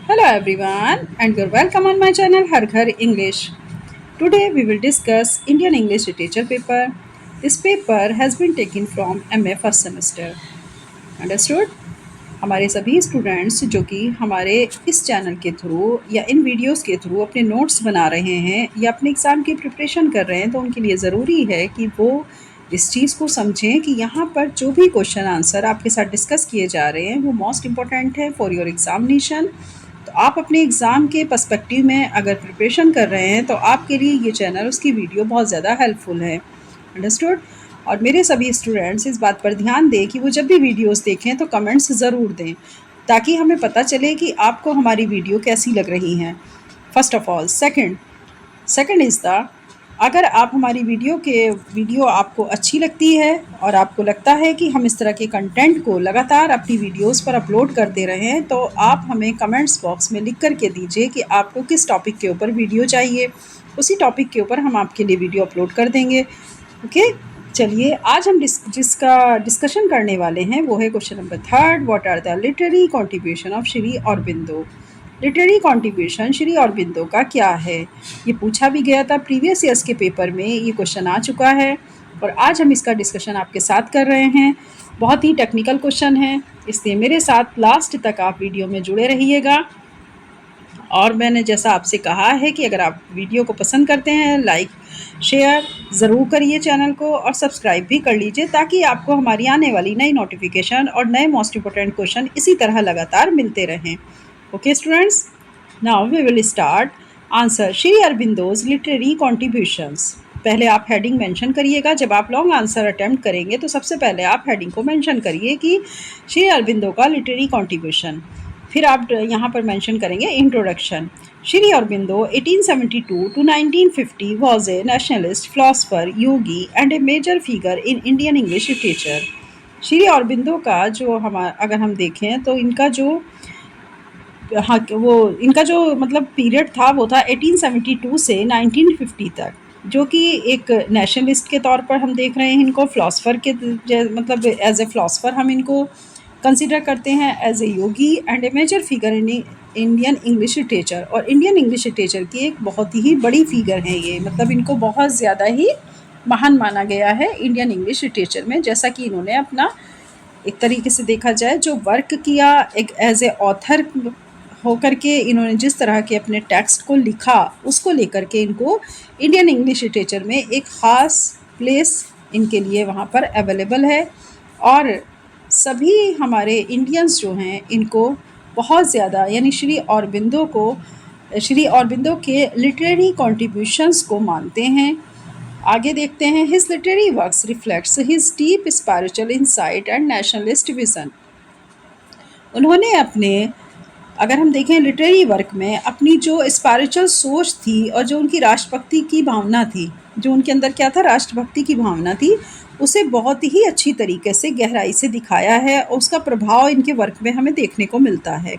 Hello everyone and you're welcome on my channel Har Ghar English. Today we will discuss Indian English Literature paper. This paper has been taken from MA first semester. Understood? हमारे सभी students जो कि हमारे इस channel के through या इन videos के through अपने नोट्स बना रहे हैं या अपने एग्ज़ाम की प्रिपरेशन कर रहे हैं तो उनके लिए ज़रूरी है कि वो इस चीज़ को समझें कि यहाँ पर जो भी क्वेश्चन आंसर आपके साथ डिस्कस किए जा रहे हैं वो मोस्ट इम्पॉर्टेंट है फॉर योर एग्ज़ामिनेशन। तो आप अपने एग्ज़ाम के पर्सपेक्टिव में अगर प्रिपरेशन कर रहे हैं तो आपके लिए ये चैनल उसकी वीडियो बहुत ज़्यादा हेल्पफुल है। अंडरस्टूड? और मेरे सभी स्टूडेंट्स इस बात पर ध्यान दें कि वो जब भी वीडियोस देखें तो कमेंट्स ज़रूर दें ताकि हमें पता चले कि आपको हमारी वीडियो कैसी लग रही हैं। First of all second is the अगर आप हमारी वीडियो आपको अच्छी लगती है और आपको लगता है कि हम इस तरह के कंटेंट को लगातार अपनी वीडियोस पर अपलोड करते रहें तो आप हमें कमेंट्स बॉक्स में लिख कर के दीजिए कि आपको किस टॉपिक के ऊपर वीडियो चाहिए। उसी टॉपिक के ऊपर हम आपके लिए वीडियो अपलोड कर देंगे। ओके, चलिए आज हम जिसका डिस्कशन करने वाले हैं वो है question number 3। What are the literary contribution of Shri Aurobindo. Literary contribution Shri Aurobindo का क्या है, ये पूछा भी गया था प्रीवियस ईयर्स के पेपर में, ये क्वेश्चन आ चुका है और आज हम इसका डिस्कशन आपके साथ कर रहे हैं। बहुत ही टेक्निकल क्वेश्चन है, इसलिए मेरे साथ लास्ट तक आप वीडियो में जुड़े रहिएगा। और मैंने जैसा आपसे कहा है कि अगर आप वीडियो को पसंद करते हैं लाइक शेयर ज़रूर करिए चैनल को और सब्सक्राइब भी कर लीजिए ताकि आपको हमारी आने वाली नई नोटिफिकेशन और नए मोस्ट इम्पोर्टेंट क्वेश्चन इसी तरह लगातार मिलते रहें। Okay students, now we will start answer Shri Aurobindo's literary contributions. पहले आप हेडिंग मेंशन करिएगा। जब आप लॉन्ग आंसर अटेम्प्ट करेंगे तो सबसे पहले आप हेडिंग को मेंशन करिए कि श्री अरबिंदो का लिटरेरी कॉन्ट्रीब्यूशन। फिर आप यहाँ पर मेंशन करेंगे introduction. Shri Aurobindo 1872 to 1950 was a nationalist, philosopher, yogi and a major figure in Indian English literature. Shri Aurobindo का जो अगर हम देखें तो इनका जो मतलब पीरियड था वो था 1872 से 1950 तक, जो कि एक नेशनलिस्ट के तौर पर हम देख रहे हैं इनको। फिलोसफर के मतलब एज ए फिलोसफर हम इनको कंसिडर करते हैं, as a yogi and a major figure in Indian English literature. और इंडियन इंग्लिश लिटरेचर की एक बहुत ही बड़ी फिगर है ये, मतलब इनको बहुत ज़्यादा ही महान माना गया है इंडियन इंग्लिश लिटरेचर में। जैसा कि इन्होंने अपना एक तरीके से देखा जाए जो वर्क किया एक एज ए ऑथर होकर के, इन्होंने जिस तरह के अपने टेक्स्ट को लिखा उसको लेकर के इनको इंडियन इंग्लिश लिटरेचर में एक ख़ास प्लेस इनके लिए वहाँ पर अवेलेबल है। और सभी हमारे इंडियंस जो हैं इनको बहुत ज़्यादा यानी श्री अरबिंदो के लिटरेरी कॉन्ट्रीब्यूशंस को मानते हैं। आगे देखते हैं। His literary works reflects his deep spiritual insight and nationalist vision. उन्होंने अपने, अगर हम देखें लिटरेरी वर्क में, अपनी जो स्पिरिचुअल सोच थी और जो उनकी राष्ट्रभक्ति की भावना थी, जो उनके अंदर क्या था, राष्ट्रभक्ति की भावना थी, उसे बहुत ही अच्छी तरीके से गहराई से दिखाया है और उसका प्रभाव इनके वर्क में हमें देखने को मिलता है।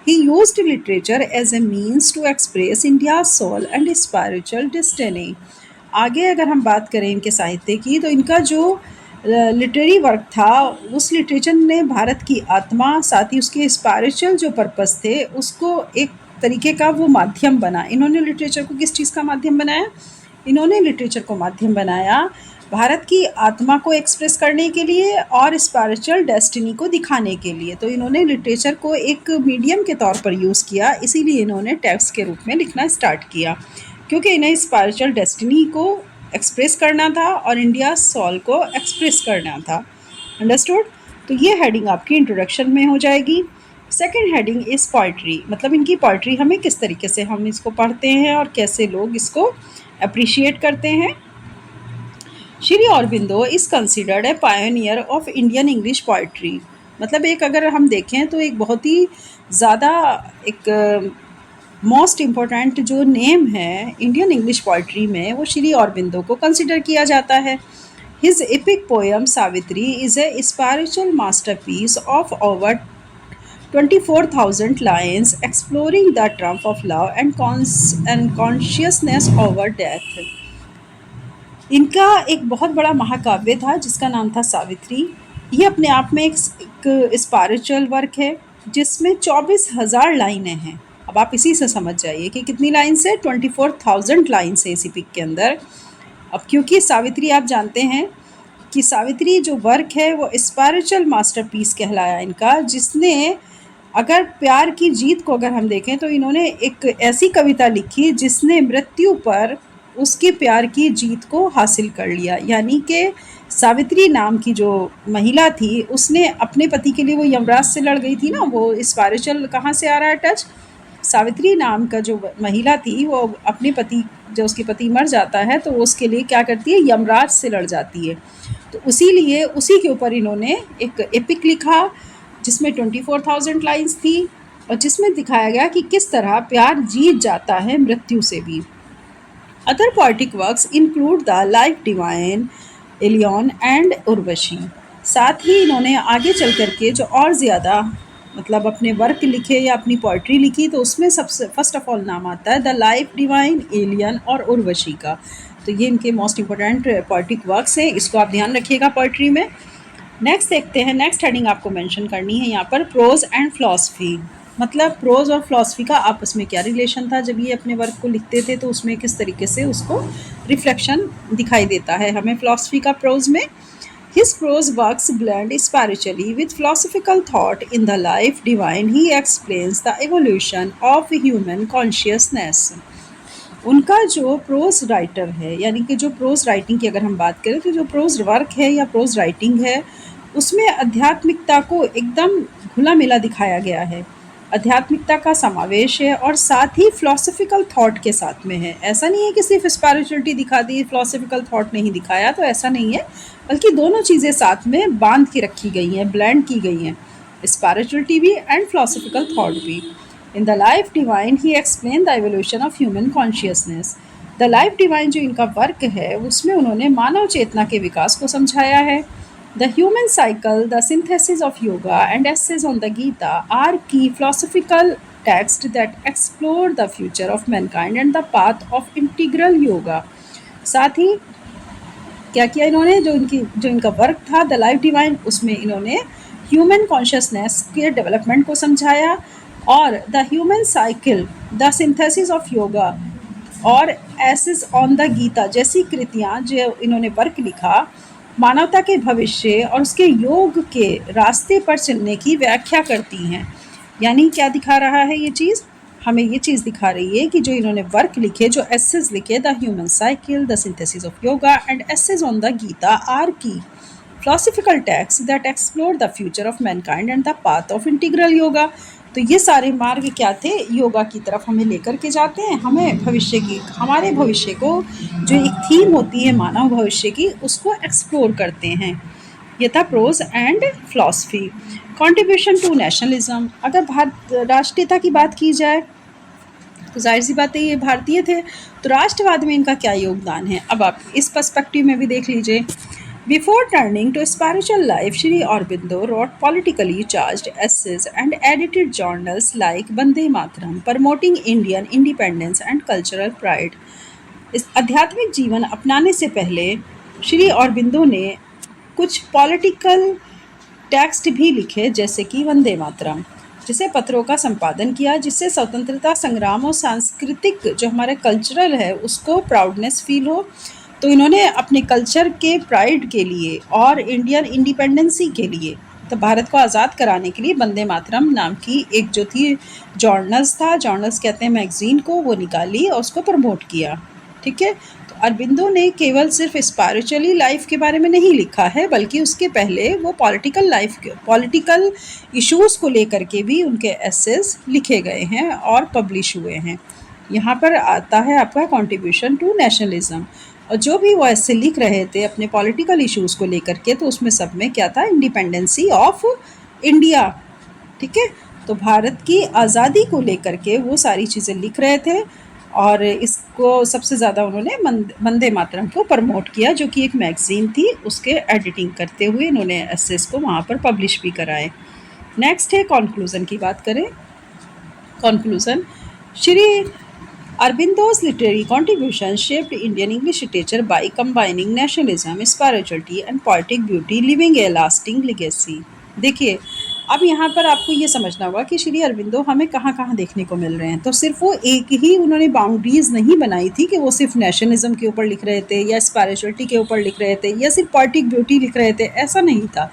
He used literature as a means to express India soul and spiritual destiny. आगे अगर हम बात करें इनके साहित्य की तो इनका जो लिटरेरी वर्क था उस लिटरेचर ने भारत की आत्मा, साथ ही उसके स्पिरिचुअल जो पर्पस थे उसको एक तरीके का वो माध्यम बना। इन्होंने लिटरेचर को किस चीज़ का माध्यम बनाया? इन्होंने लिटरेचर को माध्यम बनाया भारत की आत्मा को एक्सप्रेस करने के लिए और स्पिरिचुअल डेस्टिनी को दिखाने के लिए। तो इन्होंने लिटरेचर को एक मीडियम के तौर पर यूज़ किया, इसीलिए इन्होंने टेक्स्ट के रूप में लिखना स्टार्ट किया, क्योंकि इन्हें स्पिरिचुअल डेस्टिनी को एक्सप्रेस करना था और इंडिया सोल को एक्सप्रेस करना था। अंडरस्टूड? तो ये हेडिंग आपकी इंट्रोडक्शन में हो जाएगी। सेकंड हेडिंग इज़ पोइट्री, मतलब इनकी पोइट्री हमें किस तरीके से हम इसको पढ़ते हैं और कैसे लोग इसको अप्रिशिएट करते हैं। Shri Aurobindo is considered a pioneer of Indian English poetry, मतलब एक अगर हम देखें तो एक बहुत ही ज़्यादा एक मोस्ट इम्पोर्टेंट जो नेम है इंडियन इंग्लिश पोइट्री में वो श्री अरबिंदो को कंसिडर किया जाता है। His epic poem Savitri is a spiritual masterpiece of over 24,000 lines exploring the Trump of love and consciousness over death. इनका एक बहुत बड़ा महाकाव्य था जिसका नाम था सावित्री। ये अपने आप में एक स्पिरिचुअल वर्क है जिसमें 24,000 लाइनें हैं। अब आप इसी से समझ जाइए कि कितनी लाइन्स है, 24,000 लाइन्स है इसी पिक के अंदर। अब क्योंकि सावित्री आप जानते हैं कि सावित्री जो वर्क है वो स्पिरिचुअल मास्टरपीस कहलाया इनका, जिसने अगर प्यार की जीत को अगर हम देखें तो इन्होंने एक ऐसी कविता लिखी जिसने मृत्यु पर उसकी प्यार की जीत को हासिल कर लिया। यानी कि सावित्री नाम की जो महिला थी उसने अपने पति के लिए, वो यमराज से लड़ गई थी ना, वो स्पिरिचुअल कहाँ से आ रहा है टच, सावित्री नाम का जो महिला थी वो अपने पति, जो उसके पति मर जाता है तो वो उसके लिए क्या करती है, यमराज से लड़ जाती है। तो इसीलिए उसी के ऊपर इन्होंने एक एपिक लिखा जिसमें 24,000 लाइन्स थी और जिसमें दिखाया गया कि किस तरह प्यार जीत जाता है मृत्यु से भी। Other poetic works include the life divine, alien and Urvashi. साथ ही इन्होंने आगे चल कर के जो और ज़्यादा मतलब अपने वर्क लिखे या अपनी पोइट्री लिखी तो उसमें सबसे फर्स्ट ऑफ ऑल नाम आता है द लाइफ डिवाइन, एलियन और उर्वशी का। तो ये इनके मोस्ट इंपॉर्टेंट पोएटिक वर्क्स हैं, इसको आप ध्यान रखिएगा पोइट्री में। नेक्स्ट देखते हैं, नेक्स्ट हेडिंग आपको मेंशन करनी है यहाँ पर, प्रोज एंड फिलॉसफी। मतलब प्रोज और फिलॉसफी का आपस में क्या रिलेशन था, जब ये अपने वर्क को लिखते थे तो उसमें किस तरीके से उसको रिफ्लेक्शन दिखाई देता है हमें फिलॉसफी का प्रोज में। His prose works blend spiritually with philosophical thought. In The Life Divine, he explains the evolution of human consciousness. उनका जो प्रोज राइटर है, यानी कि जो प्रोज राइटिंग की अगर हम बात करें तो जो प्रोज वर्क है या प्रोज राइटिंग है उसमें आध्यात्मिकता को एकदम घुला मिला दिखाया गया है। आध्यात्मिकता का समावेश है और साथ ही फिलोसफिकल थॉट के साथ में है। ऐसा नहीं है कि सिर्फ स्पिरिचुअलिटी दिखा दी, फिलोसफिकल थॉट नहीं दिखाया, तो ऐसा नहीं है, बल्कि दोनों चीज़ें साथ में बांध के रखी गई हैं, ब्लेंड की गई हैं, स्पिरिचुअलिटी भी एंड फिलोसफिकल थॉट भी। In the life divine he explain the evolution of human consciousness. The life divine जो इनका वर्क है उसमें उन्होंने मानव चेतना के विकास को समझाया है। The human cycle, the synthesis of yoga, and essays on the Gita are key philosophical texts that explore the future of mankind and the path of integral yoga. साथ ही क्या किया इन्होंने, जो इनका वर्क था द लाइफ डिवाइन, उसमें इन्होंने human consciousness के डेवलपमेंट को समझाया और the human cycle, the synthesis of yoga और एसेस ऑन द गीता जैसी कृतियाँ जो इन्होंने वर्क लिखा मानवता के भविष्य और उसके योग के रास्ते पर चलने की व्याख्या करती हैं। यानी क्या दिखा रहा है ये चीज़, हमें ये चीज़ दिखा रही है कि जो इन्होंने वर्क लिखे, जो एसेस लिखे, the human cycle, the synthesis of yoga and essays on the Gita are key philosophical text that explore the future of mankind and the path of integral yoga. तो ये सारे मार्ग क्या थे, योगा की तरफ हमें लेकर के जाते हैं, हमें भविष्य की, हमारे भविष्य को जो एक थीम होती है मानव भविष्य की, उसको एक्सप्लोर करते हैं। ये था prose and philosophy. Contribution to nationalism, अगर भारत राष्ट्रीयता की बात की जाए तो जाहिर सी बात है ये भारतीय थे, तो राष्ट्रवाद में इनका क्या योगदान है, अब आप इस पर्सपेक्टिव में भी देख लीजिए। Before turning to spiritual life, Sri Aurobindo wrote politically charged essays and edited journals like Vande Mataram, promoting Indian independence and cultural pride. इस आध्यात्मिक जीवन अपनाने से पहले श्री औरबिंदो ने कुछ पॉलिटिकल टेक्स्ट भी लिखे, जैसे कि वंदे मातरम, जिसे पत्रों का संपादन किया, जिससे स्वतंत्रता संग्राम और सांस्कृतिक जो हमारे कल्चरल है उसको प्राउडनेस फील हो। तो इन्होंने अपने कल्चर के प्राइड के लिए और इंडियन इंडिपेंडेंसी के लिए, तो भारत को आज़ाद कराने के लिए वंदे मातरम नाम की एक जो थी जर्नल्स था, जर्नल्स कहते हैं मैगज़ीन को, वो निकाली और उसको प्रमोट किया। ठीक है, तो अरबिंदो ने केवल सिर्फ स्पिरिचुअली लाइफ के बारे में नहीं लिखा है, बल्कि उसके पहले वो पॉलिटिकल लाइफ के, पॉलिटिकल इश्यूज़ को लेकर के भी उनके एसेस लिखे गए हैं और पब्लिश हुए हैं। यहाँ पर आता है आपका कंट्रीब्यूशन टू नेशनलिज्म, और जो भी वो ऐसे लिख रहे थे अपने पॉलिटिकल इश्यूज़ को लेकर के, तो उसमें सब में क्या था, इंडिपेंडेंसी ऑफ इंडिया। ठीक है, तो भारत की आज़ादी को लेकर के वो सारी चीज़ें लिख रहे थे और इसको सबसे ज़्यादा उन्होंने वंदे मातरम को प्रमोट किया, जो कि एक मैगज़ीन थी, उसके एडिटिंग करते हुए इन्होंने एसेस को वहाँ पर पब्लिश भी कराए। नेक्स्ट है कंक्लूज़न की बात करें। Conclusion, Shri Aurobindo's literary contribution shaped Indian English literature by combining nationalism, spirituality and poetic beauty, leaving a lasting legacy. देखिए, अब यहाँ पर आपको ये समझना होगा कि श्री अरविंदो हमें कहाँ-कहाँ देखने को मिल रहे हैं। तो सिर्फ़ वो एक ही उन्होंने बाउंड्रीज़ नहीं बनाई थी कि वो सिर्फ़ नेशनलिज़्म के ऊपर लिख रहे थे या स्पिरिचुअलिटी के ऊपर लिख रहे थे या सिर्फ़ पोएटिक ब्यूटी लिख रहे थे, ऐसा नहीं था।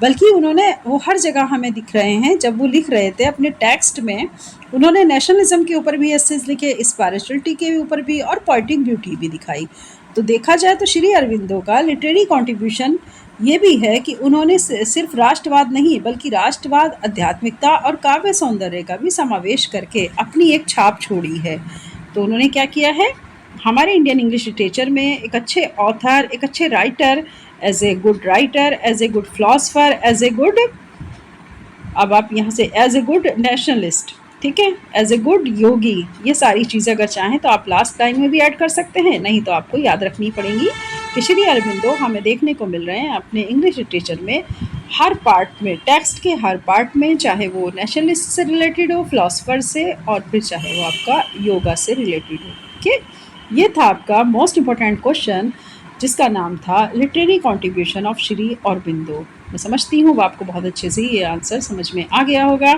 बल्कि उन्होंने वो हर जगह हमें दिख रहे हैं, जब वो लिख रहे थे अपने टेक्स्ट में, उन्होंने नेशनलिज़्म के ऊपर भी एसेज़ लिखे, स्पिरिचुअलिटी के ऊपर भी और पोएटिक ब्यूटी भी दिखाई। तो देखा जाए तो श्री अरविंदो का लिटरेरी कंट्रीब्यूशन ये भी है कि उन्होंने सिर्फ राष्ट्रवाद नहीं बल्कि राष्ट्रवाद, आध्यात्मिकता और काव्य सौंदर्य का भी समावेश करके अपनी एक छाप छोड़ी है। तो उन्होंने क्या किया है, हमारे इंडियन इंग्लिश लिटरेचर में एक अच्छे ऑथर, एक अच्छे writer, as a good writer, as a good philosopher, as a good, अब आप यहाँ से एज ए गुड नेशनलिस्ट, ठीक है, एज ए गुड योगी, ये सारी चीज़ें अगर चाहें तो आप लास्ट लाइन में भी ऐड कर सकते हैं, नहीं तो आपको याद रखनी पड़ेंगी कि श्री अरविंदो हमें देखने को मिल रहे हैं अपने इंग्लिश लिटरेचर में हर पार्ट में, टेक्स्ट के हर पार्ट में, चाहे वो नेशनलिस्ट से रिलेटेड हो, फिलोसफर से, और फिर चाहे वो आपका योगा से रिलेटेड हो। ओके, ये था आपका मोस्ट इम्पोर्टेंट क्वेश्चन जिसका नाम था literary contribution of Shri Aurobindo. मैं समझती हूँ आपको बहुत अच्छे से ये आंसर समझ में आ गया होगा।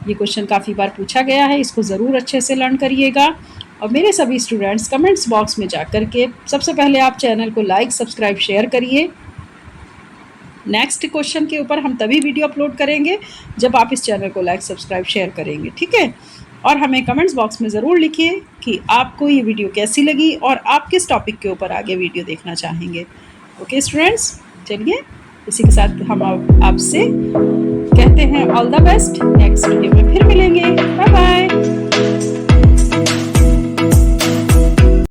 ये क्वेश्चन काफ़ी बार पूछा गया है, इसको ज़रूर अच्छे से लर्न करिएगा। और मेरे सभी स्टूडेंट्स कमेंट्स बॉक्स में जा कर के सबसे पहले आप चैनल को लाइक, सब्सक्राइब, शेयर करिए। नेक्स्ट क्वेश्चन के ऊपर हम तभी वीडियो अपलोड करेंगे जब आप इस चैनल को लाइक, सब्सक्राइब, शेयर करेंगे, ठीक है। और हमें कमेंट्स बॉक्स में ज़रूर लिखिए कि आपको ये वीडियो कैसी लगी और आप किस टॉपिक के ऊपर आगे वीडियो देखना चाहेंगे। ओके स्टूडेंट्स, चलिए इसी के साथ हम आपसे कहते हैं all the best. Next video में फिर मिलेंगे। Bye bye.